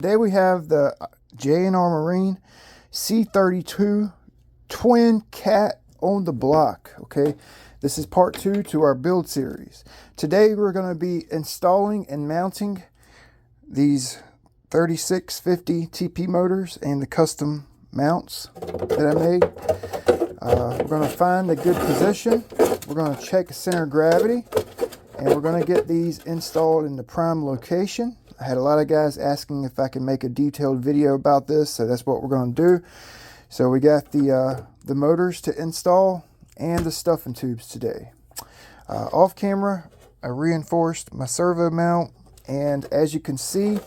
Today we have the J&R MARINE C32 twin cat on the block. Okay, this is part 2 to our build series. Today we're going to be installing and mounting these 3650 TP motors and the custom mounts that I made. We're going to find a good position. We're going to check center of gravity, and we're going to get these installed in the prime location. I had a lot of guys asking if I can make a detailed video about this, so that's what we're going to do. So we got the motors to install and the stuffing tubes today. Off camera, I reinforced my servo mount, and as you can see,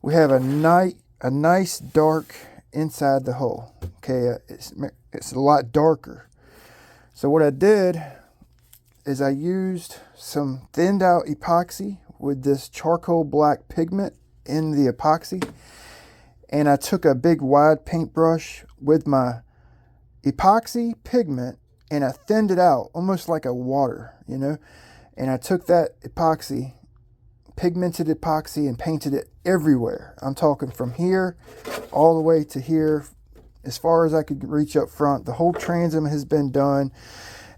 we have a nice dark inside the hull. Okay, it's a lot darker. So what I did is I used some thinned out epoxy with this charcoal black pigment in the epoxy, and I took a big wide paintbrush with my epoxy pigment and I thinned it out almost like a water, you know, and I took that epoxy, pigmented epoxy, and painted it everywhere. I'm talking from here all the way to here, as far as I could reach up front. The whole transom has been done,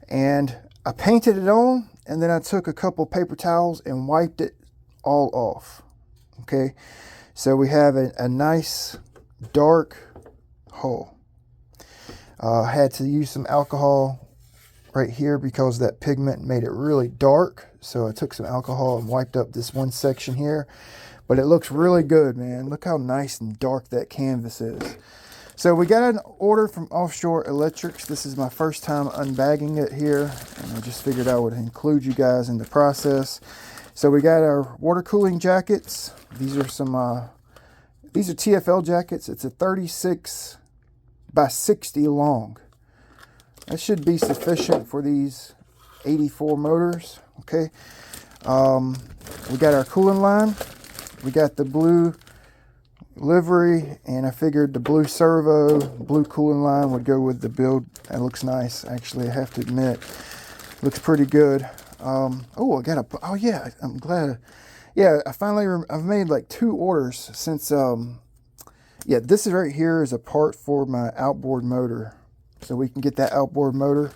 and I painted it on, and then I took a couple paper towels and wiped it all off. Okay, so we have a nice dark hull. I had to use some alcohol right here because that pigment made it really dark, so I took some alcohol and wiped up this one section here, but it looks really good, man. Look how nice and dark that canvas is. So we got an order from Offshore Electrics. This is my first time unbagging it here, and I just figured I would include you guys in the process. So we got our water cooling jackets. These are some, these are TFL jackets. It's a 36 by 60 long. That should be sufficient for these 84 motors. Okay. We got our cooling line. We got the blue livery, and I figured the blue servo, blue cooling line would go with the build. That looks nice, actually. I have to admit, looks pretty good. Oh, I got a, oh yeah, I'm glad. Yeah, I've made like 2 orders since, yeah, this is right here is a part for my outboard motor. So we can get that outboard motor,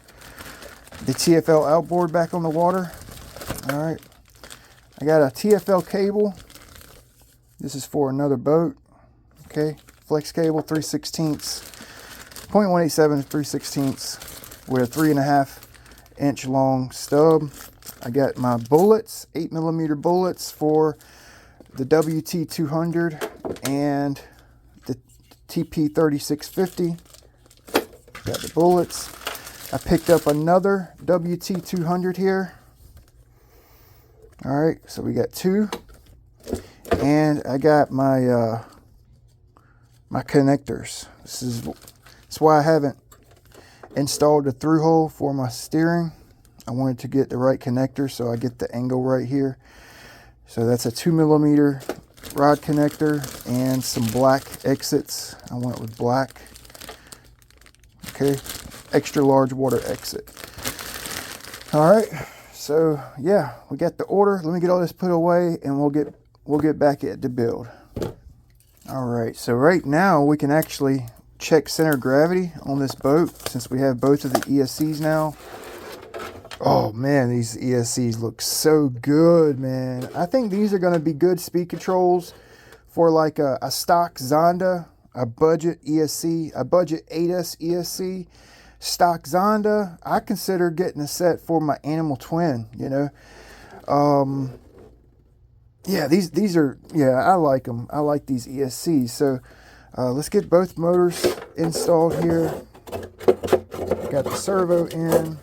the TFL outboard, back on the water. All right, I got a TFL cable. This is for another boat. Okay, flex cable, 3/16, 0.187 to 3/16 with a 3.5 inch long stub. I got my bullets, 8mm bullets for the WT200 and the TP3650. Got the bullets. I picked up another WT200 here. All right, so we got 2. And I got my my connectors. That's why I haven't installed the through hole for my steering. I wanted to get the right connector, so I get the angle right here. So that's a 2mm rod connector and some black exits. I want it with black. Okay, extra large water exit. All right, so yeah, we got the order. Let me get all this put away, and we'll get back at the build. All right, so right now we can actually check center of gravity on this boat since we have both of the ESCs now. Oh man, these ESCs look so good, man. I think these are going to be good speed controls for like a stock Zonda, a budget ESC, a budget 8S ESC. Stock Zonda, I consider getting a set for my Animal Twin, you know. Yeah, these are, yeah, I like them. I like these ESCs. So let's get both motors installed here. Got the servo in,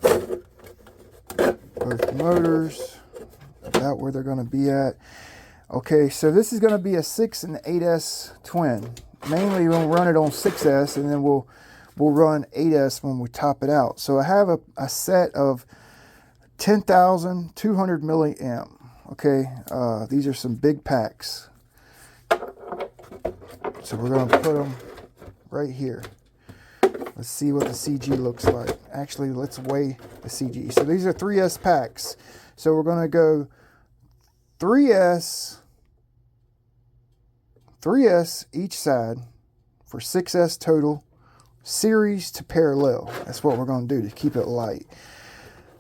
both motors, about where they're going to be at. Okay, so this is going to be a 6 and 8S twin. Mainly we'll run it on 6S, and then we'll run 8S when we top it out. So I have a set of 10,200 milliamp. Okay, these are some big packs. So we're going to put them right here. Let's see what the CG looks like. Actually, let's weigh the CG. So these are 3S packs. So we're going to go 3S, 3S each side for 6S total, series to parallel. That's what we're going to do to keep it light.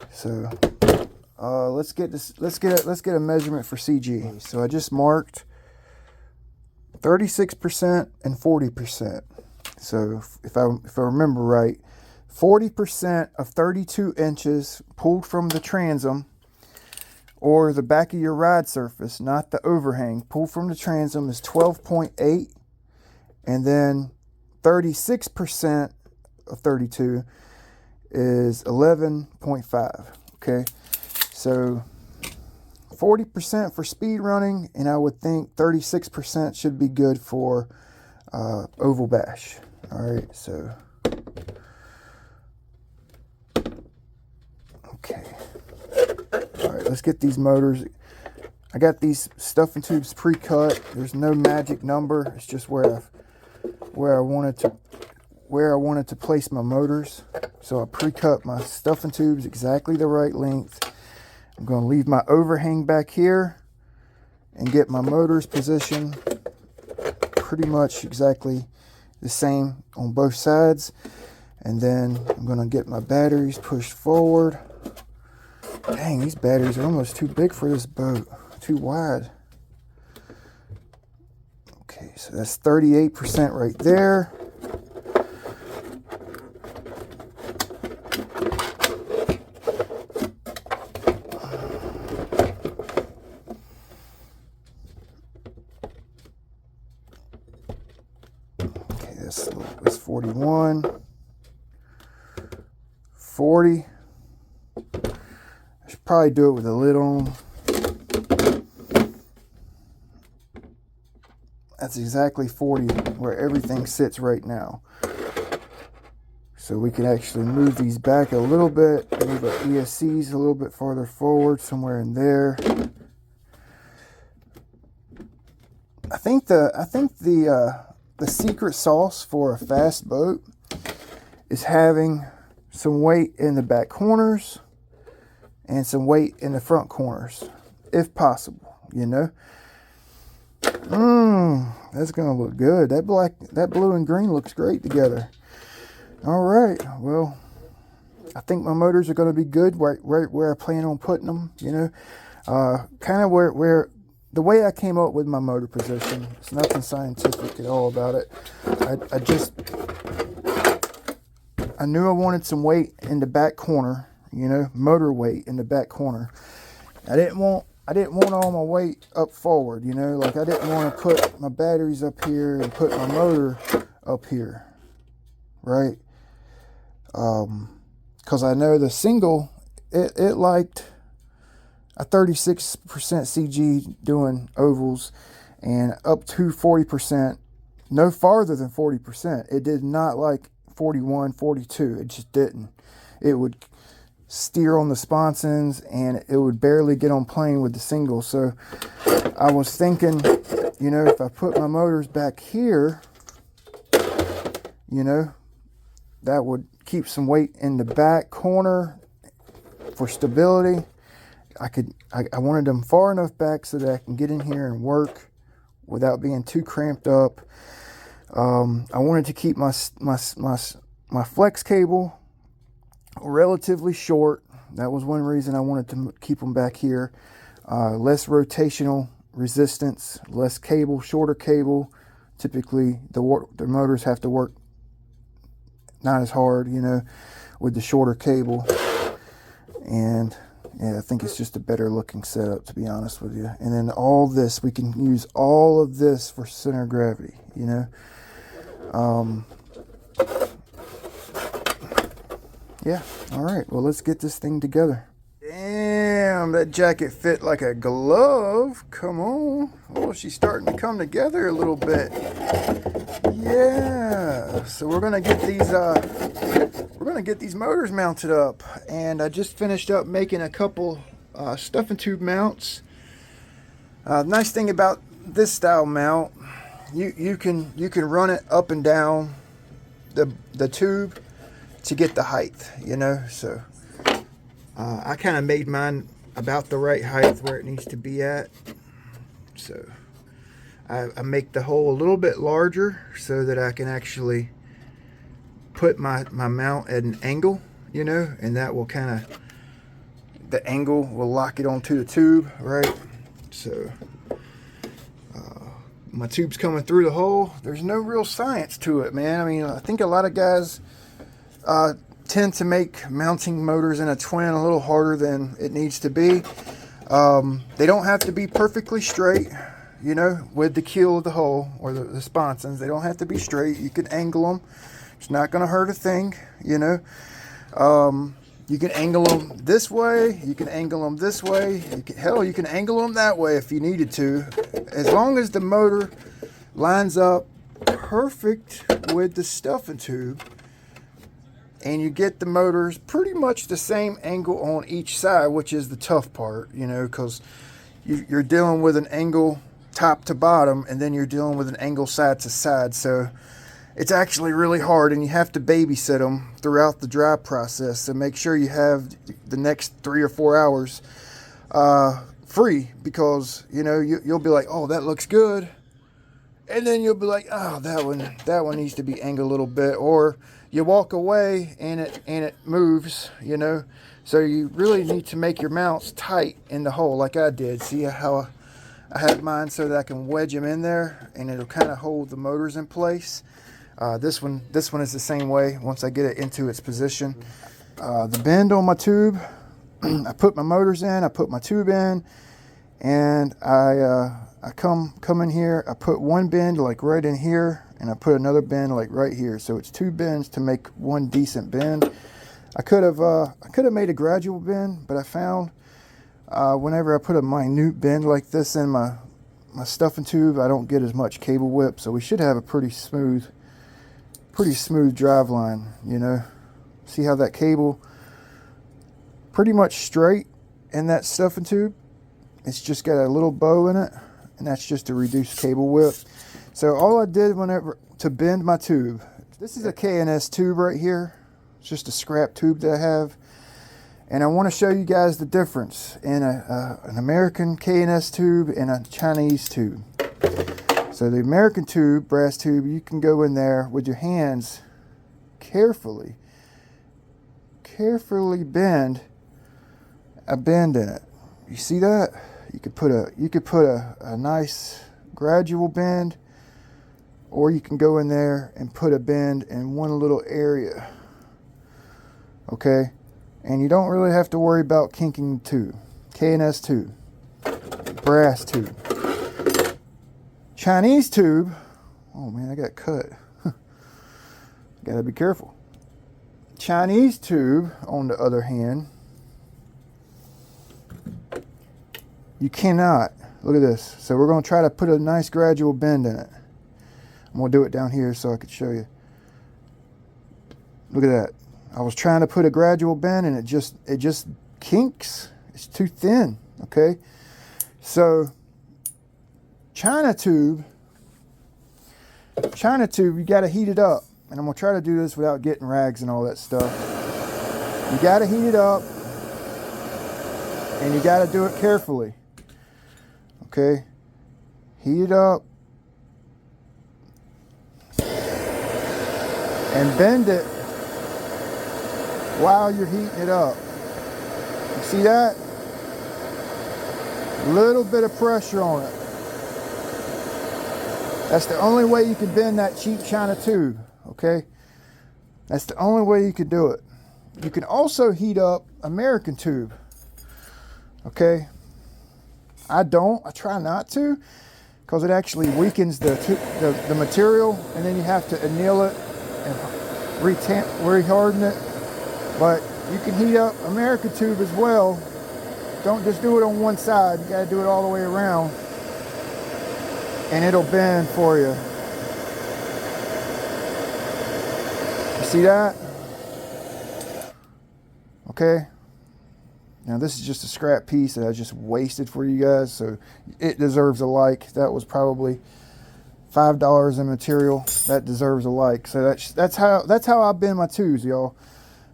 So let's get a measurement for CG. So I just marked 36% and 40%. So if I remember right, 40% of 32 inches pulled from the transom or the back of your ride surface, not the overhang, pulled from the transom is 12.8, and then 36% of 32 is 11.5. Okay, so 40% for speed running, and I would think 36% should be good for oval bash. All right, so okay. All right, let's get these motors. I got these stuffing tubes pre-cut. There's no magic number. It's just where I wanted to place my motors. So I pre-cut my stuffing tubes exactly the right length. I'm going to leave my overhang back here and get my motors positioned pretty much exactly the same on both sides. And then I'm going to get my batteries pushed forward. Dang, these batteries are almost too big for this boat. Too wide. Okay, so that's 38% right there. Okay, that's 41. 40. I should probably do it with the lid on. That's exactly 40 where everything sits right now. So we can actually move these back a little bit, move our ESCs a little bit farther forward, somewhere in there. I think the secret sauce for a fast boat is having some weight in the back corners and some weight in the front corners, if possible, you know. That's gonna look good. That blue and green looks great together. All right, well, I think my motors are gonna be good right where I plan on putting them, you know. Kind of where the way I came up with my motor position. It's nothing scientific at all about it. I knew I wanted some weight in the back corner, you know, motor weight in the back corner. I didn't want all my weight up forward, you know, like I didn't want to put my batteries up here and put my motor up here, right? Because I know the single, it liked a 36% CG doing ovals and up to 40%, no farther than 40%. It did not like 41, 42. It just didn't. It would steer on the sponsons and it would barely get on plane with the single. So I was thinking, you know, if I put my motors back here, you know, that would keep some weight in the back corner for stability. I wanted them far enough back so that I can get in here and work without being too cramped up. I wanted to keep my flex cable relatively short. That was one reason I wanted to keep them back here. Less rotational resistance, less cable, shorter cable. Typically the motors have to work not as hard, you know, with the shorter cable. And yeah, I think it's just a better looking setup, to be honest with you. And then all this, we can use all of this for center of gravity, you know. Yeah, all right, well, let's get this thing together. Damn, that jacket fit like a glove. Come on. Oh, she's starting to come together a little bit. Yeah, so we're gonna get these motors mounted up, and I just finished up making a couple stuffing tube mounts. Nice thing about this style mount, you can run it up and down the tube to get the height, you know. So I kind of made mine about the right height where it needs to be at. So I make the hole a little bit larger so that I can actually put my mount at an angle, you know, and that will kind of, the angle will lock it onto the tube, right? So my tube's coming through the hole. There's no real science to it, man. I mean, I think a lot of guys tend to make mounting motors in a twin a little harder than it needs to be. They don't have to be perfectly straight, you know, with the keel of the hole or the sponsons. They don't have to be straight. You can angle them. It's not going to hurt a thing, you know. You can angle them this way. You can angle them this way. Hell, you can angle them that way if you needed to. As long as the motor lines up perfect with the stuffing tube and you get the motors pretty much the same angle on each side, which is the tough part, you know, because you're dealing with an angle top to bottom and then you're dealing with an angle side to side. So it's actually really hard, and you have to babysit them throughout the dry process to make sure you have the next 3 or 4 hours free, because you know you'll be like, oh, that looks good, and then you'll be like, oh, that one needs to be angled a little bit, or you walk away and it moves, you know. So you really need to make your mounts tight in the hole, like I did. See how I had mine so that I can wedge them in there, and it'll kind of hold the motors in place. This one is the same way once I get it into its position. The bend on my tube, I put my motors in, I put my tube in, and I come in here, I put one bend like right in here, and I put another bend like right here. So it's 2 bends to make one decent bend. I could have made a gradual bend, but I found whenever I put a minute bend like this in my stuffing tube, I don't get as much cable whip. So we should have a pretty smooth drive line, you know. See how that cable pretty much straight in that stuffing tube? It's just got a little bow in it, and that's just to reduce cable whip. So all I did whenever to bend my tube, this is a K&S tube right here. It's just a scrap tube that I have, and I want to show you guys the difference in an American K&S tube and a Chinese tube. So the American tube, brass tube, you can go in there with your hands carefully bend a bend in it. You see that? You could put a nice gradual bend, or you can go in there and put a bend in one little area. Okay? And you don't really have to worry about kinking the tube. K&S tube, brass tube. Chinese tube, oh man, I got cut. Gotta be careful. Chinese tube, on the other hand, you cannot. Look at this. So we're going to try to put a nice gradual bend in it. I'm going to do it down here so I could show you. Look at that. I was trying to put a gradual bend and it just kinks. It's too thin. Okay. So China tube, you got to heat it up. And I'm going to try to do this without getting rags and all that stuff. You got to heat it up, and you got to do it carefully. Okay? Heat it up. And bend it while you're heating it up. You see that? A little bit of pressure on it. That's the only way you can bend that cheap China tube, okay? That's the only way you can do it. You can also heat up American tube, okay? I try not to, because it actually weakens the material, and then you have to anneal it and reharden it. But you can heat up American tube as well. Don't just do it on one side. You got to do it all the way around, and it'll bend for you. You see that? Okay. Now this is just a scrap piece that I just wasted for you guys, so it deserves a like. That was probably $5 in material. That deserves a like. So that's how I bend my tubes, y'all.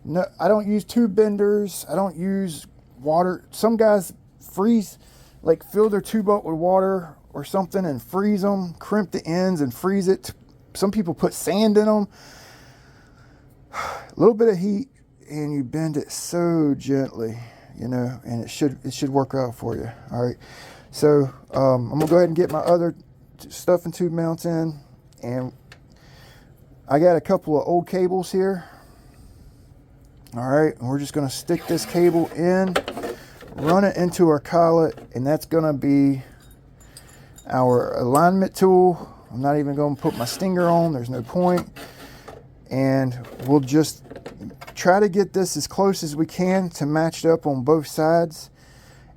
No, I don't use tube benders. I don't use water. Some guys fill their tube up with water or something and freeze them, crimp the ends and freeze it. Some people put sand in them. A little bit of heat and you bend it so gently, you know, and it should work out for you. All right, so I'm gonna go ahead and get my other stuffing tube mounts in, and I got a couple of old cables here. All right, and we're just gonna stick this cable in, run it into our collet, and that's gonna be our alignment tool. I'm not even gonna put my stinger on, there's no point. And we'll just try to get this as close as we can to match up on both sides.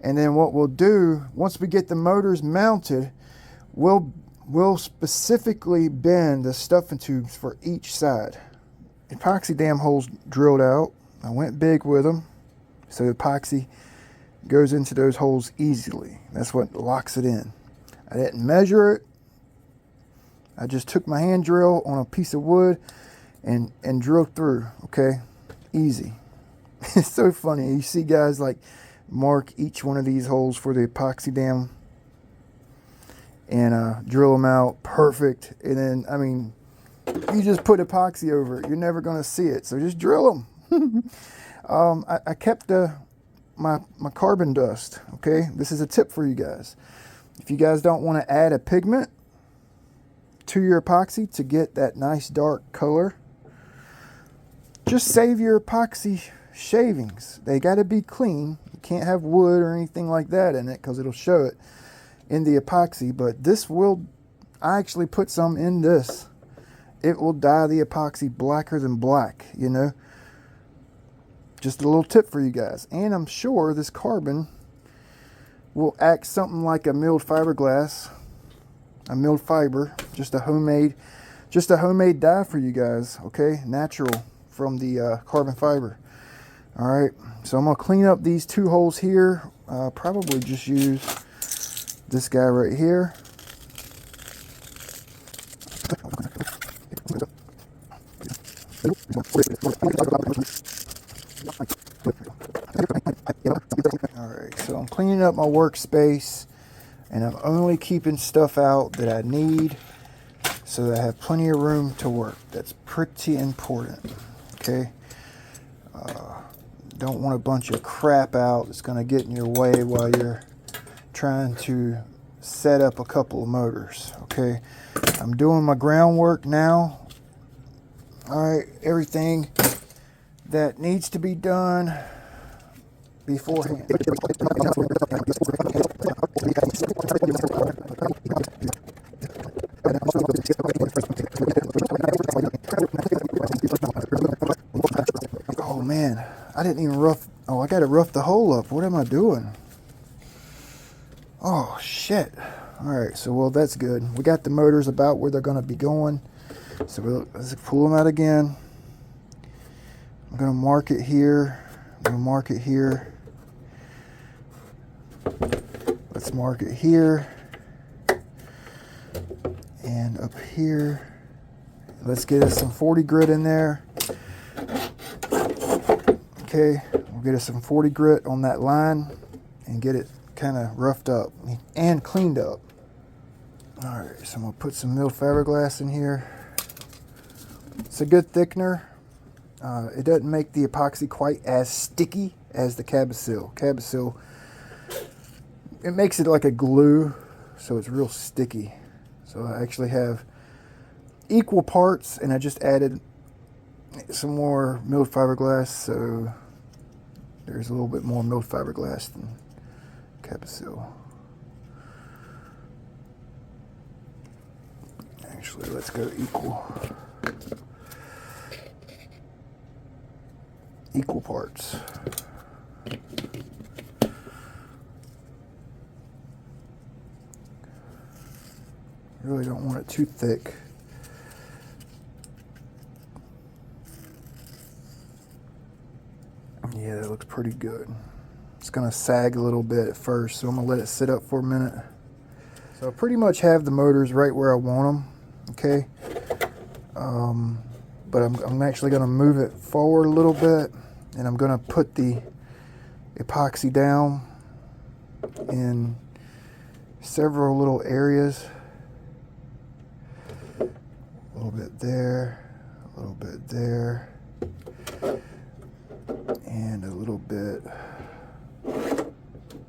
And then what we'll do, once we get the motors mounted, we'll specifically bend the stuffing tubes for each side. Epoxy dam holes drilled out. I went big with them, so epoxy goes into those holes easily. That's what locks it in. I didn't measure it. I just took my hand drill on a piece of wood and drilled through, okay? Easy. It's so funny. You see guys like mark each one of these holes for the epoxy dam and drill them out perfect. And then, I mean, you just put epoxy over it, you're never gonna see it. So just drill them. I kept my carbon dust, okay? This is a tip for you guys. If you guys don't want to add a pigment to your epoxy to get that nice dark color, just save your epoxy shavings. They got to be clean. You can't have wood or anything like that in it because it'll show it in the epoxy. But this will, I actually put some in this. It will dye the epoxy blacker than black, you know. Just a little tip for you guys. And I'm sure this carbon will act something like a milled fiberglass, a milled fiber, just a homemade dye for you guys, okay? Natural from the carbon fiber. All right, so I'm gonna clean up these two holes here. Probably just use this guy right here. All right, so I'm cleaning up my workspace, and I'm only keeping stuff out that I need so that I have plenty of room to work. That's pretty important, okay? Don't want a bunch of crap out that's going to get in your way while you're trying to set up a couple of motors, okay? I'm doing my groundwork now. All right, everything that needs to be done beforehand. Oh man, I didn't even rough. Oh, I got to rough the hole up. What am I doing? Oh shit. All right, so well, that's good. We got the motors about where they're going to be going. So let's pull them out again. I'm going to mark it here. I'm going to mark it here. Let's mark it here. And up here. Let's get us some 40 grit in there. Okay, we'll get us some 40 grit on that line and get it kind of roughed up and cleaned up. All right, so I'm going to put some milled fiberglass in here. It's a good thickener. It doesn't make the epoxy quite as sticky as the Cabasil. Cabasil, it makes it like a glue, so it's real sticky. So I actually have equal parts, and I just added some more milled fiberglass, so there's a little bit more milled fiberglass than Cabasil. Actually, let's go equal parts. Really don't want it too thick. Yeah, that looks pretty good. It's gonna sag a little bit at first, so I'm gonna let it sit up for a minute. So I pretty much have the motors right where I want them, okay? But I'm actually gonna move it forward a little bit, and I'm gonna put the epoxy down in several little areas. A little bit there, a little bit there, and a little bit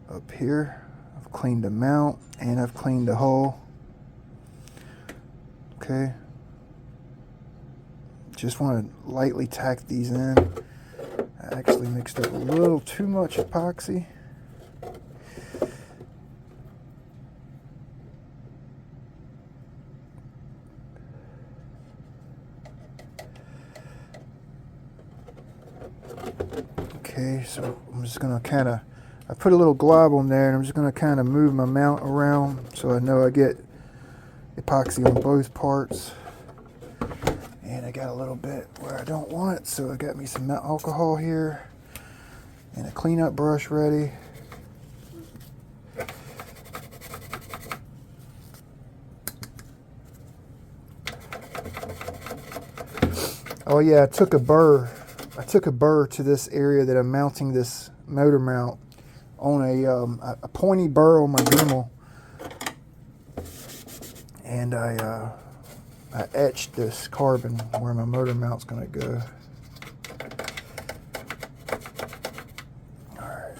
up here. I've cleaned the mount and I've cleaned the hull. Okay. Just want to lightly tack these in. I actually mixed up a little too much epoxy. Okay, so I'm just going to kind of, I put a little glob on there, and I'm just going to kind of move my mount around so I know I get epoxy on both parts. And I got a little bit where I don't want it, so I got me some alcohol here and a cleanup brush ready. Oh yeah, I took a burr to this area that I'm mounting this motor mount on a pointy burr on my Dremel, and I etched this carbon where my motor mount's going to go. Alright,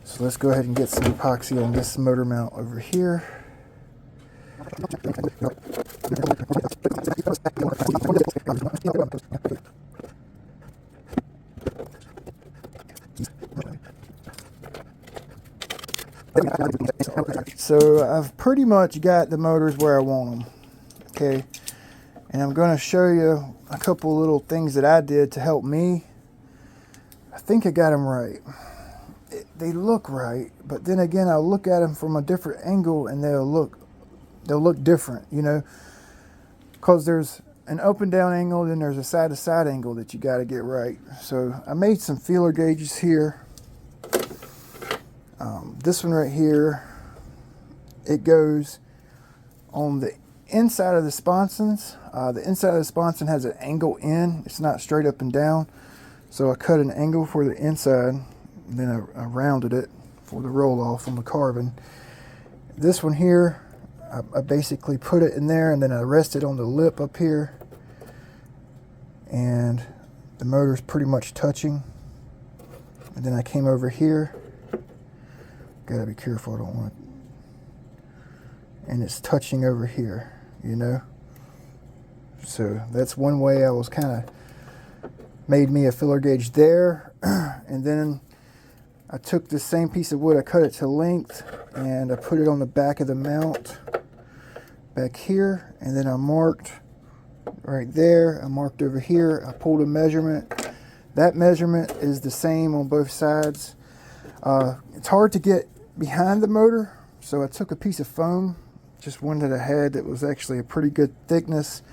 so let's go ahead and get some epoxy on this motor mount over here. So I've pretty much got the motors where I want them, okay, and I'm going to show you a couple little things that I did to help me. I think I got them right. They look right, but then again I'll look at them from a different angle and they'll look different, you know, because there's an up and down angle, then there's a side to side angle that you got to get right. So I made some feeler gauges here. This one right here, it goes on the inside of the sponsons. The inside of the sponson has an angle in. It's not straight up and down. So I cut an angle for the inside, and then I rounded it for the roll off on the carbon. This one here, I basically put it in there, and then I rested on the lip up here, and the motor's pretty much touching. And then I came over here. Gotta be careful, I don't want it. And it's touching over here, you know. So that's one way I was kind of made me a filler gauge there. And then I took this same piece of wood, I cut it to length, and I put it on the back of the mount back here, and then I marked right there. I marked over here. I pulled a measurement. That measurement is the same on both sides. It's hard to get behind the motor, so I took a piece of foam, just one that I had that was actually a pretty good thickness,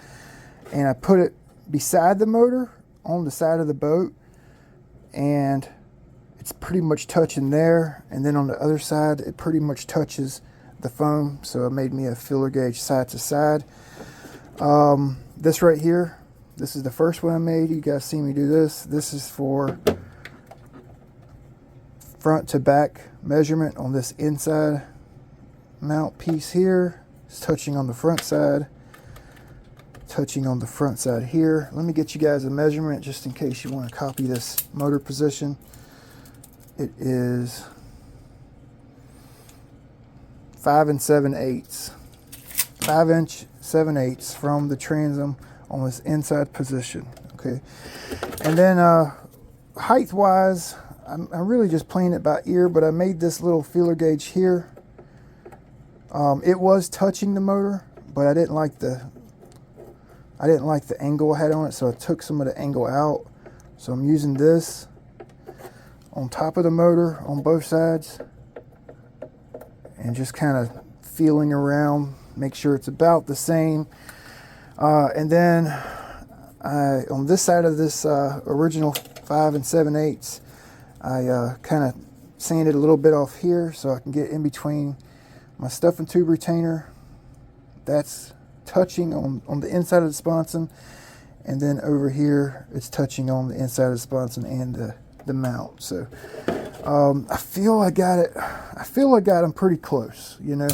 and I put it beside the motor on the side of the boat, and it's pretty much touching there, and then on the other side it pretty much touches the foam. So I made me a filler gauge side to side. This right here, this is the first one I made. You guys see me do this. This is for front to back measurement on this inside mount piece here. It's touching on the front side, touching on the front side here. Let me get you guys a measurement just in case you want to copy this motor position. It is 5 7/8, 5 inch 7/8 from the transom on this inside position. Okay, and then height wise, I'm really just playing it by ear, but I made this little feeler gauge here. It was touching the motor, but I didn't like the angle I had on it, so I took some of the angle out. So I'm using this on top of the motor on both sides, and just kind of feeling around, make sure it's about the same. And then on this side of this original 5 7/8, I kind of sanded a little bit off here so I can get in between my stuffing tube retainer. That's touching on the inside of the sponson, and then over here it's touching on the inside of the sponson and the mount. So I feel I got it. I feel I got them pretty close, you know.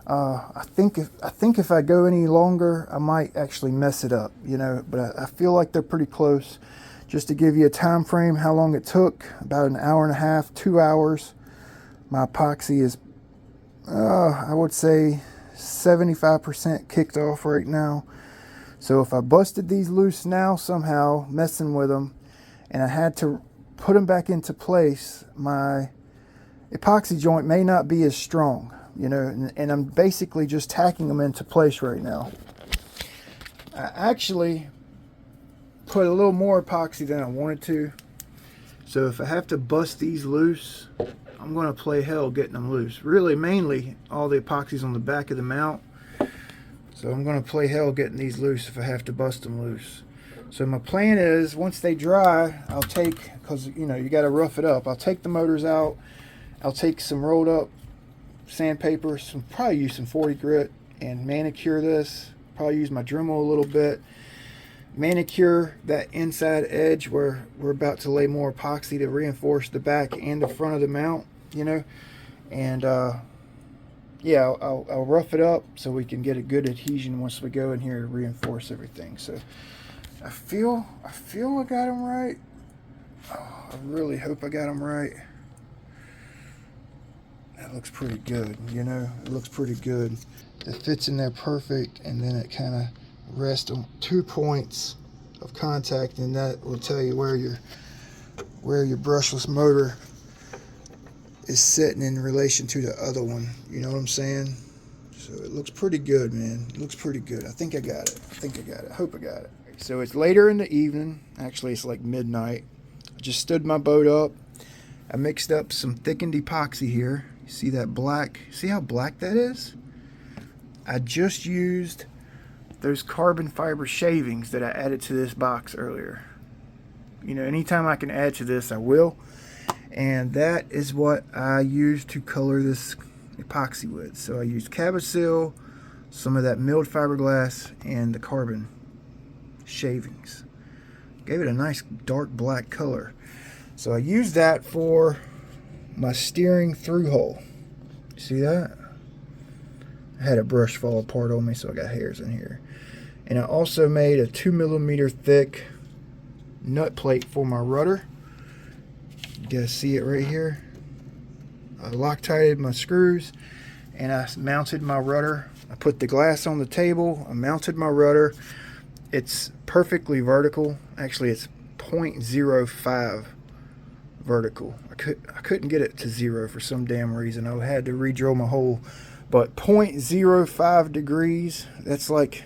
I think if I go any longer, I might actually mess it up, you know. But I feel like they're pretty close. Just to give you a time frame, how long it took, about an hour and a half, 2 hours. My epoxy is, I would say, 75% kicked off right now. So if I busted these loose now somehow, messing with them, and I had to put them back into place, my epoxy joint may not be as strong, you know, and I'm basically just tacking them into place right now. I actually put a little more epoxy than I wanted to. So if I have to bust these loose, I'm going to play hell getting them loose. Really, mainly, all the epoxy's on the back of the mount. So I'm going to play hell getting these loose if I have to bust them loose. So my plan is, once they dry, I'll take, because, you know, you got to rough it up. I'll take the motors out. I'll take some rolled up sandpaper, probably use some 40 grit, and manicure this. Probably use my Dremel a little bit. Manicure that inside edge where we're about to lay more epoxy to reinforce the back and the front of the mount, you know. And yeah, I'll rough it up so we can get a good adhesion once we go in here to reinforce everything. So I feel I got them right. Oh, I really hope I got them right. That looks pretty good, you know. It looks pretty good. It fits in there perfect, and then it kind of rests on 2 points of contact, and that will tell you where your brushless motor is sitting in relation to the other one. You know what I'm saying? So it looks pretty good, man. It looks pretty good. I think I got it. I hope I got it. So it's later in the evening. Actually, it's like midnight. I just stood my boat up. I mixed up some thickened epoxy here. You see that black? See how black that is? I just used those carbon fiber shavings that I added to this box earlier. You know, anytime I can add to this, I will. And that is what I use to color this epoxy with. So I used Cabosil, some of that milled fiberglass, and the carbon shavings. Gave it a nice dark black color. So I used that for my steering through hole. See that? I had a brush fall apart on me, so I got hairs in here. And I also made a 2mm thick nut plate for my rudder. You guys see it right here. I Loctited my screws and I mounted my rudder. I put the glass on the table. I mounted my rudder. It's perfectly vertical. Actually, it's 0.05 vertical. I couldn't get it to 0 for some damn reason. I had to re-drill my hole. But 0.05 degrees, that's like,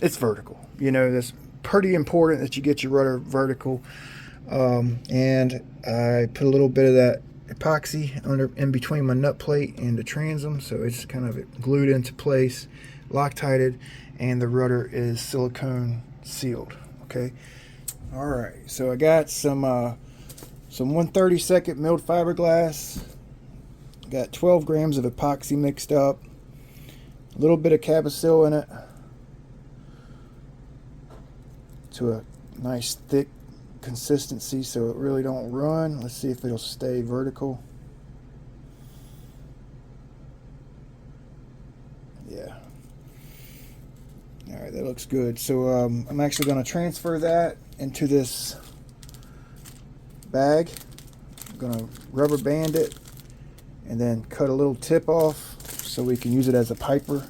it's vertical. You know, that's pretty important that you get your rudder vertical. And I put a little bit of that epoxy in between my nut plate and the transom, so it's kind of glued into place, Loctited, and the rudder is silicone sealed. Okay. All right. So I got some 1/32 milled fiberglass. Got 12 grams of epoxy mixed up. A little bit of Cabosil in it to a nice thick consistency so it really don't run. Let's see if it'll stay vertical. Yeah. All right, that looks good. So I'm actually going to transfer that into this bag. I'm going to rubber band it and then cut a little tip off so we can use it as a piper.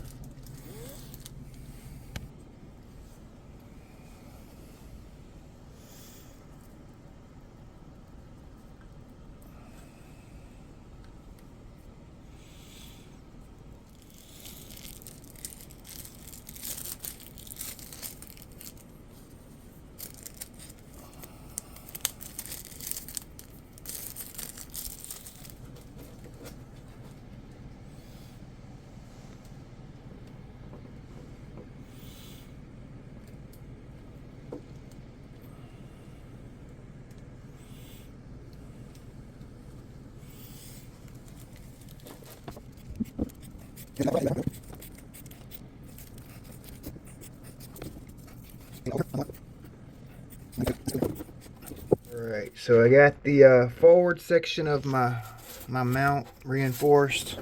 Alright, So I got the forward section of my mount reinforced,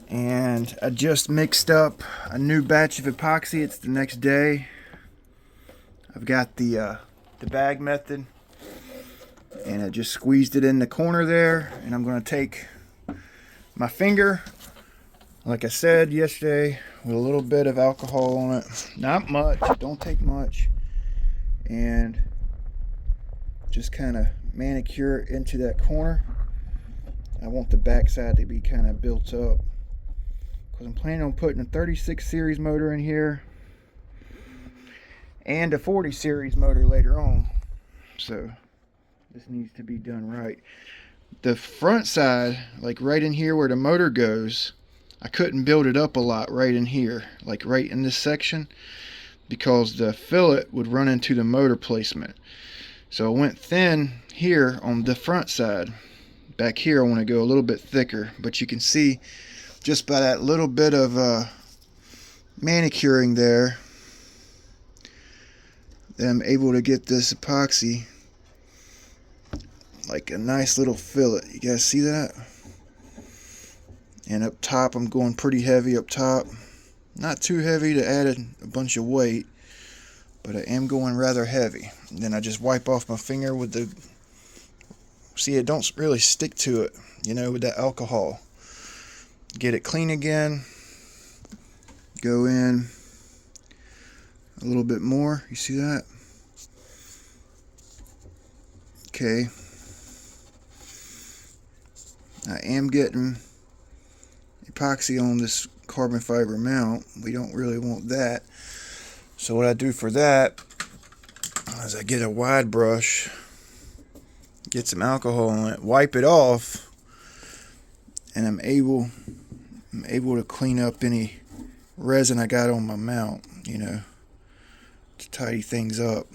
and I just mixed up a new batch of epoxy. It's the next day. I've got the bag method, and I just squeezed it in the corner there, and I'm going to take my finger, like I said yesterday, with a little bit of alcohol on it, not much, don't take much, and just kind of manicure it into that corner. I want the backside to be kind of built up because I'm planning on putting a 36 series motor in here and a 40 series motor later on, so this needs to be done right. The front side, like right in here where the motor goes, I couldn't build it up a lot right in here, like right in this section, because the fillet would run into the motor placement. So I went thin here on the front side. Back here I want to go a little bit thicker, but you can see just by that little bit of manicuring there that I'm able to get this epoxy like a nice little fillet. You guys see that? And up top I'm going pretty heavy up top. Not too heavy to add a bunch of weight, but I am going rather heavy. And then I just wipe off my finger with the, see, it don't really stick to it, you know, with that alcohol. Get it clean again. Go in a little bit more. You see that? Okay. I am getting epoxy on this carbon fiber mount. We don't really want that. So what I do for that is I get a wide brush, get some alcohol on it, wipe it off, and I'm able to clean up any resin I got on my mount, you know, to tidy things up.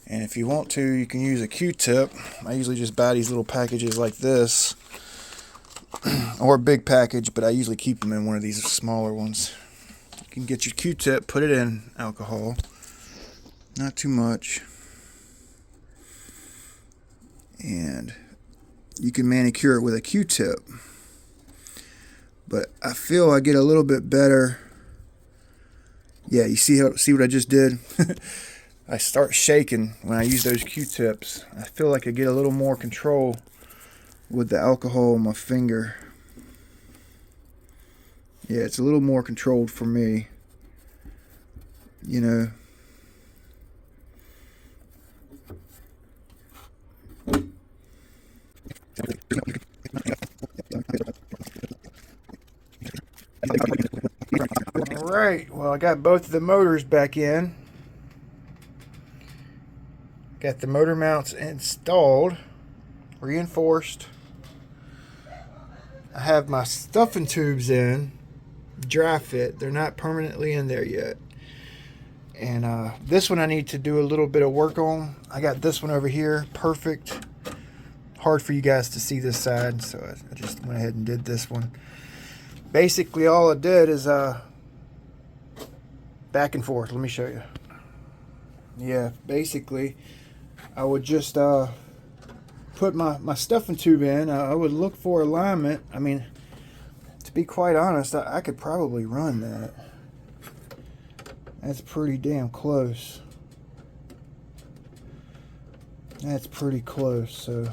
And if you want to, you can use a Q-tip. I usually just buy these little packages like this, or a big package, but I usually keep them in one of these smaller ones. You can get your Q-tip, put it in alcohol, not too much, and you can manicure it with a Q-tip. But I feel I get a little bit better. Yeah, you see what I just did? I start shaking when I use those Q-tips. I feel like I get a little more control with the alcohol on my finger. Yeah, it's a little more controlled for me, you know. Alright, well, I got both of the motors back in. Got the motor mounts installed, reinforced. I have my stuffing tubes in, dry fit. They're not permanently in there yet. And this one I need to do a little bit of work on. I got this one over here, perfect. Hard for you guys to see this side, so I just went ahead and did this one. Basically all I did is back and forth. Let me show you. Yeah, basically I would just put my stuffing tube in. I would look for alignment. I mean, to be quite honest, I could probably run that. That's pretty damn close. That's pretty close, so.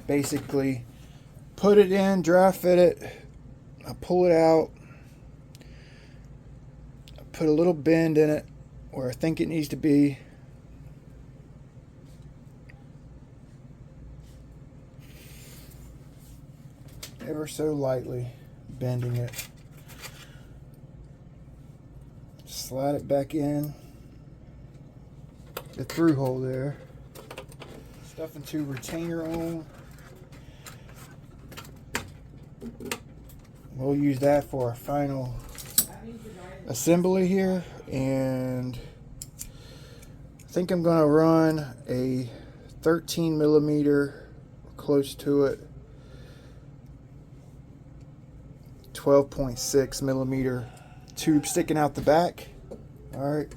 Basically, put it in, dry fit it. I pull it out. I put a little bend in it where I think it needs to be. Ever so lightly bending it. Slide it back in the through hole there. Stuffing tube retainer on. We'll use that for our final assembly here, and I think I'm going to run a 13 millimeter, close to it, 12.6 millimeter tube sticking out the back. Alright,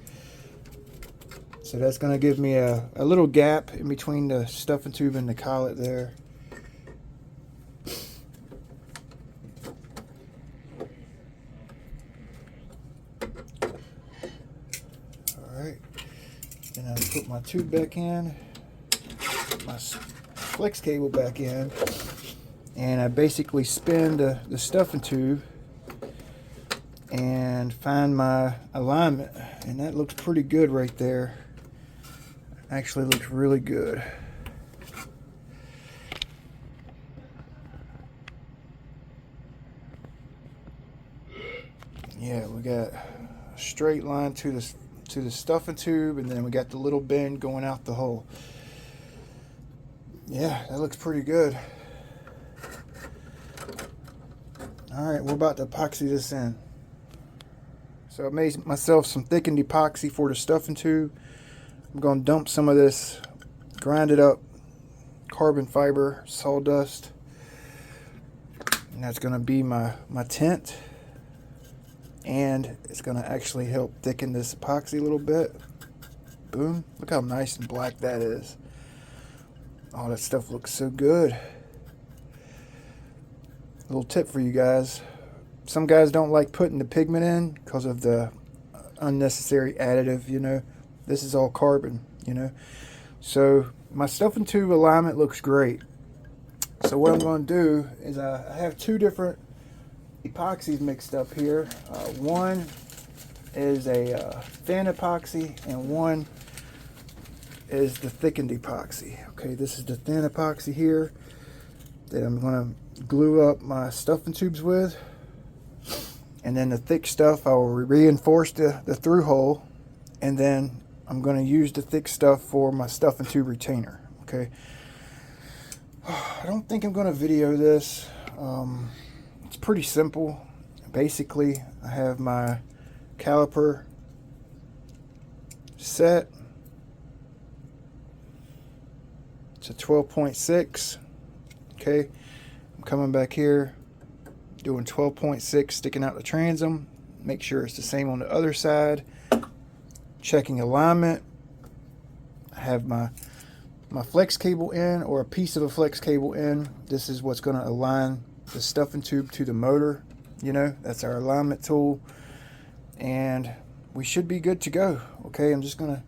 so that's going to give me a little gap in between the stuffing tube and the collet there. Alright, then I put my tube back in, put my flex cable back in, and I basically spin the stuffing tube and find my alignment, and that looks pretty good right there. Actually looks really good. Yeah, we got a straight line to the stuffing tube, and then we got the little bend going out the hole. Yeah, that looks pretty good. Alright, we're about to epoxy this in. So I made myself some thickened epoxy for the stuffing tube. I'm going to dump some of this grinded up carbon fiber sawdust, and that's going to be my tint, and it's going to actually help thicken this epoxy a little bit. Boom, look how nice and black that is. Oh, that stuff looks so good. A little tip for you guys: some guys don't like putting the pigment in because of the unnecessary additive, you know. This is all carbon, you know. So my stuffing tube alignment looks great. So what I'm going to do is I have two different epoxies mixed up here. One is a thin epoxy, and one is the thickened epoxy. Okay, this is the thin epoxy here that I'm going to glue up my stuffing tubes with. And then the thick stuff, I will reinforce the through hole, and then I'm going to use the thick stuff for my stuffing tube retainer. Okay, I don't think I'm going to video this. It's pretty simple. Basically, I have my caliper set. It's a 12.6. Okay, I'm coming back here, doing 12.6, sticking out the transom. Make sure it's the same on the other side. Checking alignment. I have my flex cable in, or a piece of a flex cable in. This is what's going to align the stuffing tube to the motor. You know, that's our alignment tool, and we should be good to go. Okay, I'm just gonna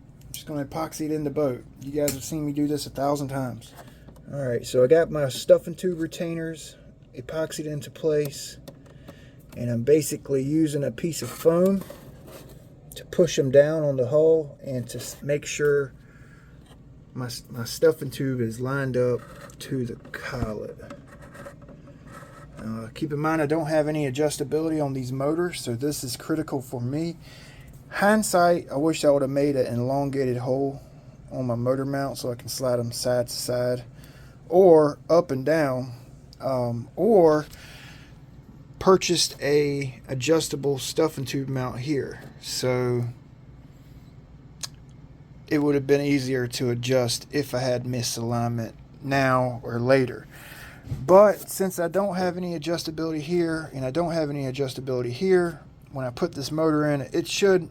epoxy it in the boat. You guys have seen me do this 1,000 times. All right, so I got my stuffing tube retainers epoxied into place, and I'm basically using a piece of foam to push them down on the hull and to make sure my stuffing tube is lined up to the collet. Keep in mind, I don't have any adjustability on these motors, so this is critical for me. Hindsight, I wish I would have made an elongated hole on my motor mount so I can slide them side to side, or up and down, or purchased a adjustable stuffing tube mount here, so it would have been easier to adjust if I had misalignment now or later. But since I don't have any adjustability here, and I don't have any adjustability here, when I put this motor in, it should,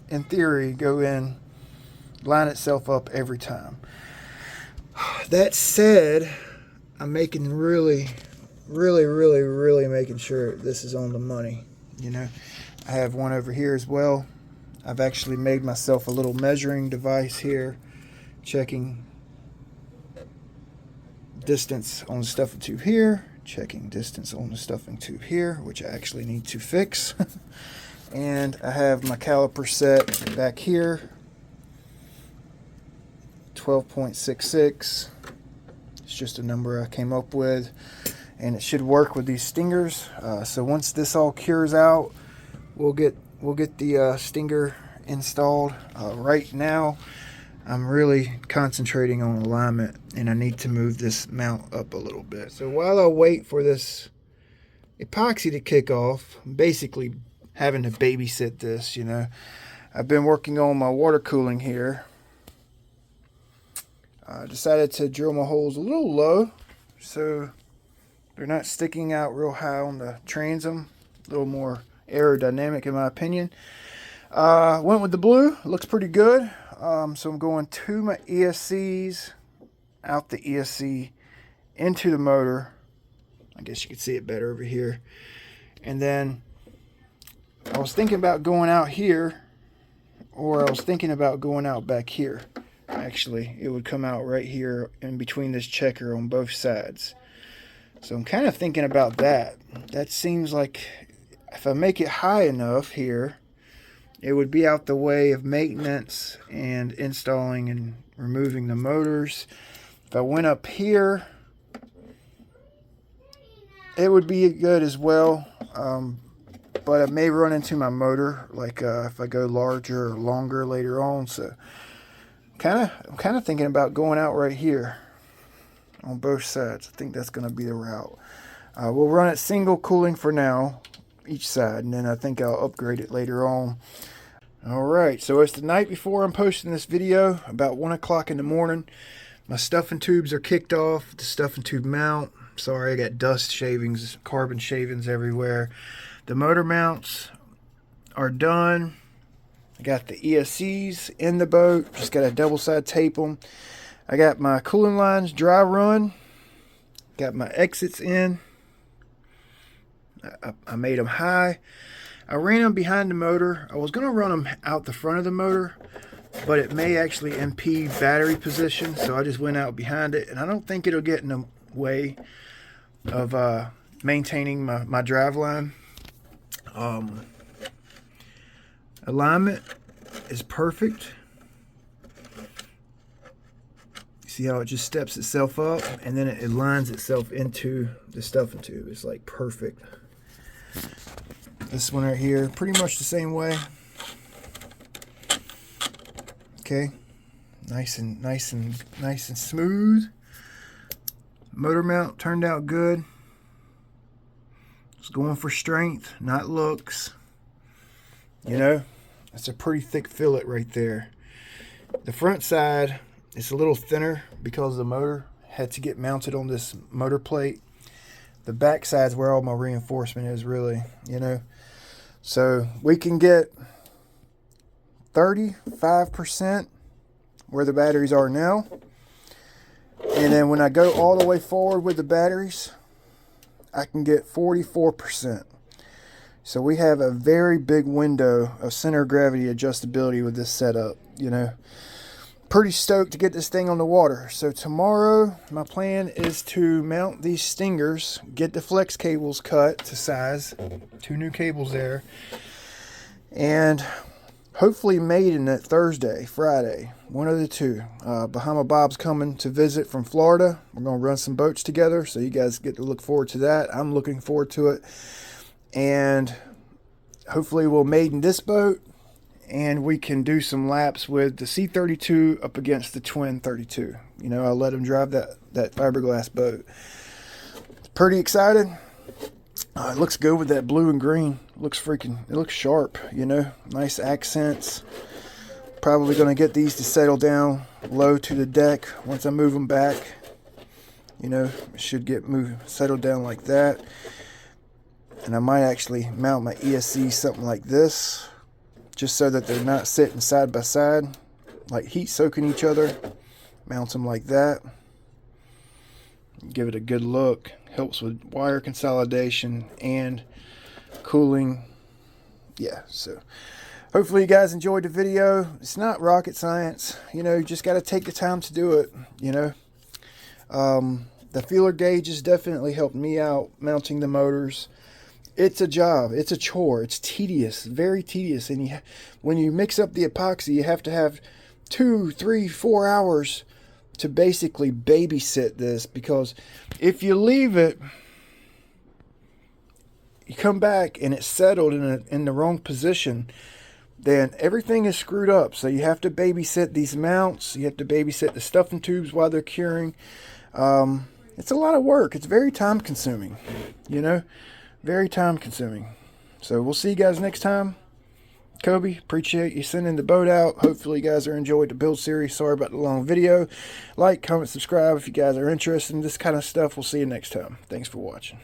in theory, go in, line itself up every time. That said, I'm making really making sure this is on the money. You know, I have one over here as well. I've actually made myself a little measuring device here, checking distance on the stuffing tube here, checking distance on the stuffing tube here, which I actually need to fix. And I have my caliper set back here, 12.66. It's just a number I came up with, and it should work with these stingers. So once this all cures out, we'll get the stinger installed. Right now, I'm really concentrating on alignment, and I need to move this mount up a little bit. So while I wait for this epoxy to kick off, I'm basically having to babysit this, you know. I've been working on my water cooling here. I decided to drill my holes a little low so they're not sticking out real high on the transom. A little more aerodynamic in my opinion. Went with the blue. Looks pretty good. So I'm going to my ESCs, out the ESC, into the motor. I guess you can see it better over here. And then I was thinking about going out here, or I was thinking about going out back here. Actually, it would come out right here in between this checker on both sides. So I'm kind of thinking about that. That seems like if I make it high enough here, it would be out the way of maintenance and installing and removing the motors. If I went up here, it would be good as well. But I may run into my motor, like if I go larger or longer later on. So I'm kind of thinking about going out right here on both sides. I think that's going to be the route. We'll run it single cooling for now, each side, and then I think I'll upgrade it later on. Alright, so it's the night before I'm posting this video, about 1 o'clock in the morning. My stuffing tubes are kicked off, the stuffing tube mount. Sorry, I got dust shavings, carbon shavings everywhere. The motor mounts are done. I got the ESCs in the boat, just got to double side tape them. I got my cooling lines dry run, got my exits in. I made them high. I ran them behind the motor. I was going to run them out the front of the motor, but it may actually impede battery position, so I just went out behind it, and I don't think it'll get in the way of maintaining my drive line. Alignment is perfect. See how it just steps itself up and then it lines itself into the stuffing tube. It's like perfect. This one right here, pretty much the same way. Okay, nice and smooth. Motor mount turned out good. It's going for strength, not looks. You know, it's a pretty thick fillet right there. The front side is a little thinner because the motor had to get mounted on this motor plate. The back side's where all my reinforcement is, really, you know. So we can get 35% where the batteries are now. And then when I go all the way forward with the batteries, I can get 44%. So we have a very big window of center of gravity adjustability with this setup, you know. Pretty stoked to get this thing on the water. So tomorrow my plan is to mount these stingers, get the flex cables cut to size, 2 new cables there, and hopefully maiden it Thursday, Friday, one of the two. Bahama Bob's coming to visit from Florida. We're going to run some boats together, so you guys get to look forward to that. I'm looking forward to it. And hopefully we'll maiden this boat, and we can do some laps with the C32 up against the twin 32. You know, I'll let him drive that fiberglass boat. Pretty excited. It looks good with that blue and green. It looks sharp, you know, nice accents. Probably going to get these to settle down low to the deck once I move them back. You know, it should get settled down like that. And I might actually mount my ESC something like this, just so that they're not sitting side by side, like heat soaking each other. Mount them like that. Give it a good look. Helps with wire consolidation and cooling. Yeah, so hopefully you guys enjoyed the video. It's not rocket science, you know, you just got to take the time to do it, you know. The feeler gauge has definitely helped me out mounting the motors. It's a job, it's a chore, it's tedious, very tedious, and when you mix up the epoxy, you have to have 2, 3, 4 hours to basically babysit this, because if you leave it, you come back and it's settled in the wrong position, then everything is screwed up. So you have to babysit these mounts, you have to babysit the stuffing tubes while they're curing. It's a lot of work. It's very time consuming, you know, very time consuming. So we'll see you guys next time. Kobe, appreciate you sending the boat out. Hopefully you guys are enjoyed the build series. Sorry about the long video. Like, comment, subscribe if you guys are interested in this kind of stuff. We'll see you next time. Thanks for watching.